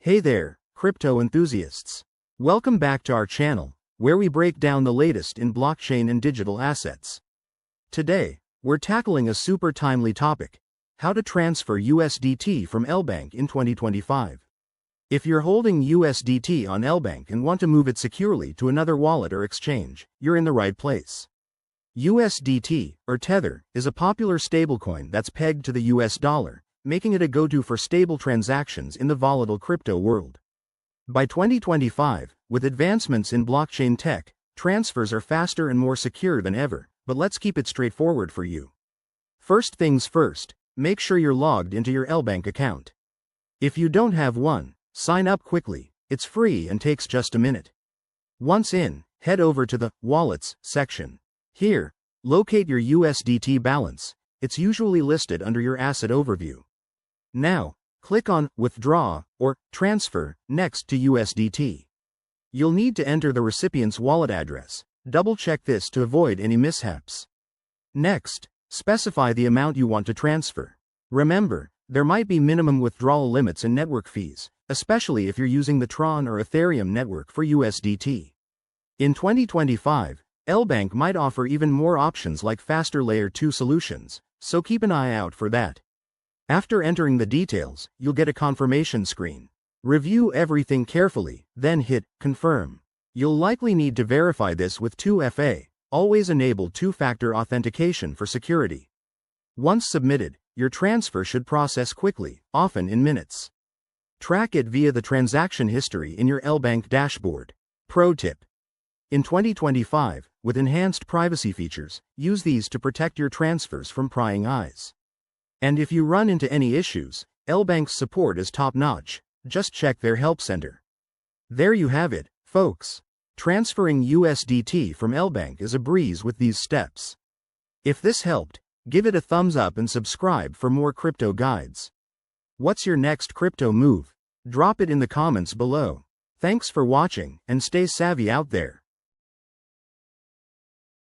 Hey there, crypto enthusiasts. Welcome back to our channel, where we break down the latest in blockchain and digital assets. Today, we're tackling a super timely topic: how to transfer USDT from LBank in 2025. If you're holding USDT on LBank and want to move it securely to another wallet or exchange, you're in the right place. USDT, or Tether, is a popular stablecoin that's pegged to the US dollar, making it a go-to for stable transactions in the volatile crypto world. By 2025, with advancements in blockchain tech, transfers are faster and more secure than ever, but let's keep it straightforward for you. First things first, make sure you're logged into your LBank account. If you don't have one, sign up quickly. It's free and takes just a minute. Once in, head over to the Wallets section. Here, locate your USDT balance. It's usually listed under your asset overview. Now, click on Withdraw or Transfer next to USDT. You'll need to enter the recipient's wallet address. Double-check this to avoid any mishaps. Next, specify the amount you want to transfer. Remember, there might be minimum withdrawal limits and network fees, especially if you're using the Tron or Ethereum network for USDT. In 2025, LBank might offer even more options like faster Layer 2 solutions, so keep an eye out for that. After entering the details, you'll get a confirmation screen. Review everything carefully, then hit Confirm. You'll likely need to verify this with 2FA. Always enable two-factor authentication for security. Once submitted, your transfer should process quickly, often in minutes. Track it via the transaction history in your LBank dashboard. Pro tip: in 2025, with enhanced privacy features, use these to protect your transfers from prying eyes. And if you run into any issues, LBank's support is top-notch. Just check their help center. There you have it, folks. Transferring USDT from LBank is a breeze with these steps. If this helped, give it a thumbs up and subscribe for more crypto guides. What's your next crypto move? Drop it in the comments below. Thanks for watching, and stay savvy out there.